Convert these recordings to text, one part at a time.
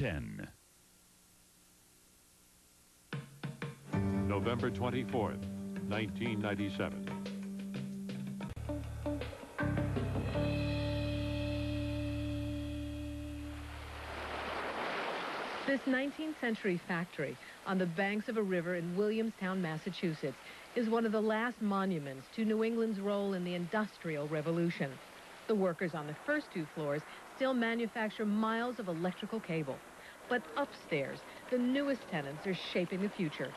10. November 24th, 1997. This 19th century factory on the banks of a river in Williamstown, Massachusetts, is one of the last monuments to New England's role in the Industrial Revolution. The workers on the first two floors still manufacture miles of electrical cable. But upstairs, the newest tenants are shaping the future.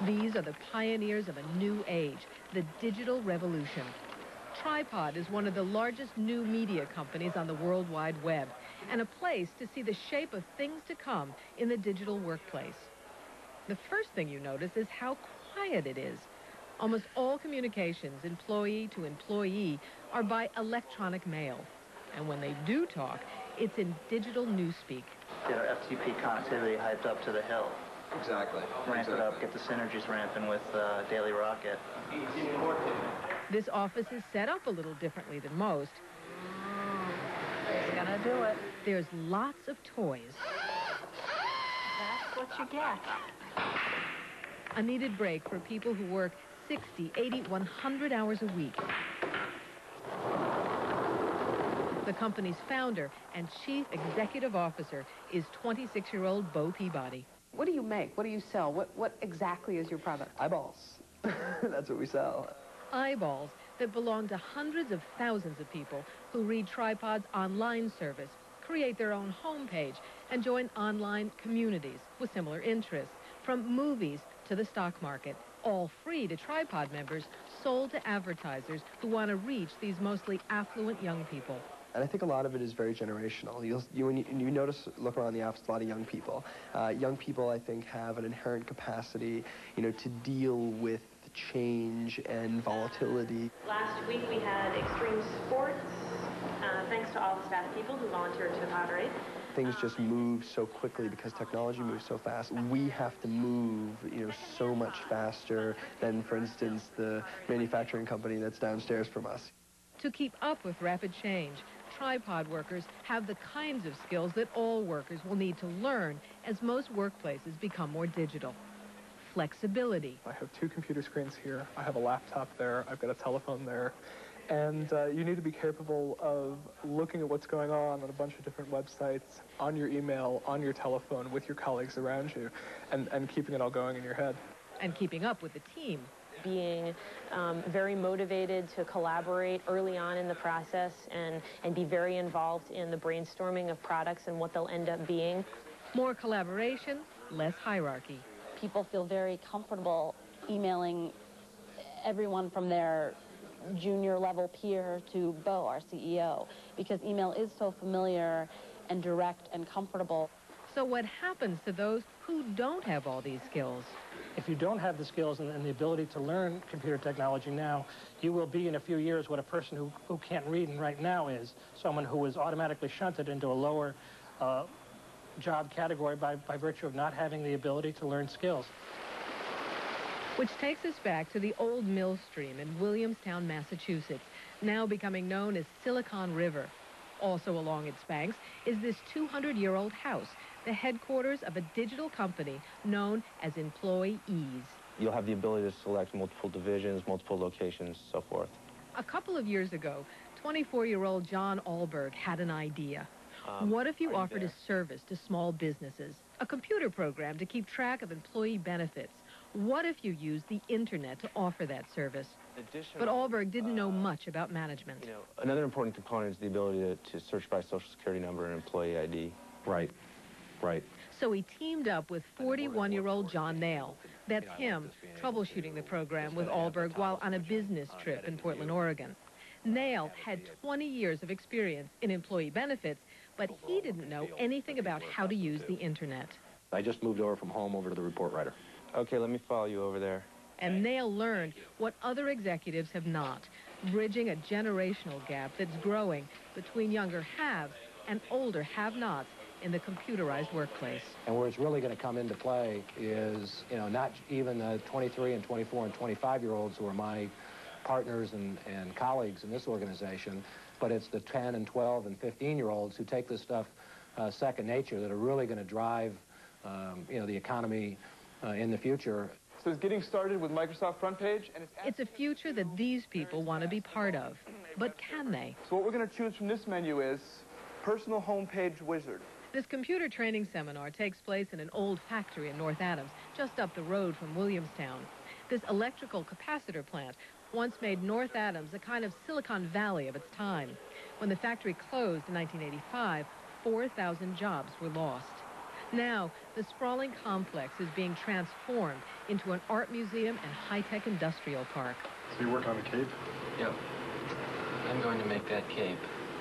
These are the pioneers of a new age, the digital revolution. Tripod is one of the largest new media companies on the World Wide Web, and a place to see the shape of things to come in the digital workplace. The first thing you notice is how quiet it is. Almost all communications, employee to employee, are by electronic mail. And when they do talk, it's in digital newspeak. Get our FTP connectivity hyped up to the hill. Exactly. Ramp it up, get the synergies ramping with Daily Rocket. This office is set up a little differently than most. It's gonna do it. There's lots of toys. That's what you get. A needed break for people who work 60, 80, 100 hours a week. The company's founder and chief executive officer is 26-year-old Bo Peabody. What do you make? What do you sell? What exactly is your product? Eyeballs. That's what we sell. Eyeballs that belong to hundreds of thousands of people who read Tripod's online service, create their own homepage, and join online communities with similar interests, from movies to the stock market, all free to Tripod members, sold to advertisers who want to reach these mostly affluent young people. And I think a lot of it is very generational. When you notice, look around the office, a lot of young people. Young people, I think, have an inherent capacity, to deal with change and volatility. Last week we had extreme sports, thanks to all the staff people who volunteered to moderate. Things just move so quickly because technology moves so fast. We have to move, so much faster than, for instance, the manufacturing company that's downstairs from us. To keep up with rapid change, Tripod workers have the kinds of skills that all workers will need to learn as most workplaces become more digital. Flexibility. I have two computer screens here. I have a laptop there. I've got a telephone there. And you need to be capable of looking at what's going on a bunch of different websites, on your email, on your telephone, with your colleagues around you, and keeping it all going in your head. And keeping up with the team. Being very motivated to collaborate early on in the process and be very involved in the brainstorming of products and what they'll end up being. More collaboration, less hierarchy. People feel very comfortable emailing everyone from their junior level peer to Bo, our CEO, because email is so familiar and direct and comfortable. So what happens to those who don't have all these skills? If you don't have the skills and the ability to learn computer technology now, you will be in a few years what a person who can't read and write now is, someone who is automatically shunted into a lower job category by virtue of not having the ability to learn skills. Which takes us back to the old mill stream in Williamstown, Massachusetts, now becoming known as Silicon River. Also along its banks is this 200-year-old house, the headquarters of a digital company known as Employees. You'll have the ability to select multiple divisions, multiple locations, so forth. A couple of years ago, 24-year-old John Alberg had an idea. What if you offered a service to small businesses, a computer program to keep track of employee benefits? What if you used the internet to offer that service? But Alberg didn't know much about management. Another important component is the ability to search by social security number and employee ID. Right. So he teamed up with 41-year-old John Nail. That's him troubleshooting the program with Alberg while on a business trip in Portland, Oregon. Nail had 20 years of experience in employee benefits, but he didn't know anything about how to use the internet. I just moved over from home over to the report writer. Okay, let me follow you over there. And Nail learned what other executives have not, bridging a generational gap that's growing between younger haves and older have-nots in the computerized workplace. And where it's really going to come into play is, not even the 23 and 24 and 25-year-olds who are my partners and colleagues in this organization, but it's the 10 and 12 and 15-year-olds who take this stuff second nature that are really going to drive, you know, the economy in the future. So it's getting started with Microsoft Front Page, and it's a future that these people want to be part of. But can they? So what we're going to choose from this menu is Personal Homepage Wizard. This computer training seminar takes place in an old factory in North Adams, just up the road from Williamstown. This electrical capacitor plant once made North Adams a kind of Silicon Valley of its time. When the factory closed in 1985, 4,000 jobs were lost. Now, the sprawling complex is being transformed into an art museum and high-tech industrial park. So you're working on the cape? Yep. I'm going to make that cape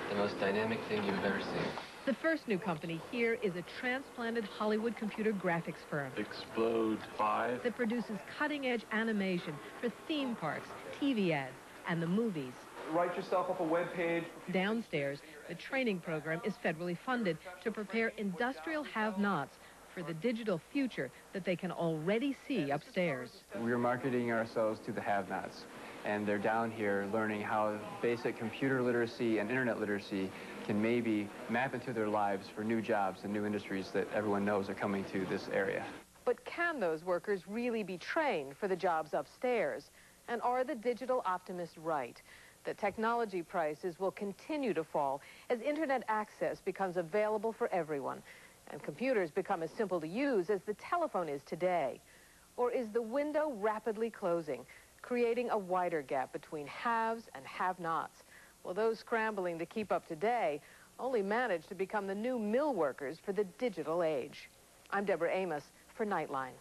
the most dynamic thing you've ever seen. The first new company here is a transplanted Hollywood computer graphics firm. Explode 5. That produces cutting-edge animation for theme parks, TV ads, and the movies. Write yourself up a web page. Downstairs, the training program is federally funded to prepare industrial have-nots for the digital future that they can already see upstairs. We're marketing ourselves to the have-nots, and they're down here learning how basic computer literacy and internet literacy can maybe map into their lives for new jobs and new industries that everyone knows are coming to this area. But can those workers really be trained for the jobs upstairs? And are the digital optimists right that technology prices will continue to fall as internet access becomes available for everyone and computers become as simple to use as the telephone is today? Or is the window rapidly closing, creating a wider gap between haves and have-nots? Well, those scrambling to keep up today only manage to become the new mill workers for the digital age. I'm Deborah Amos for Nightline.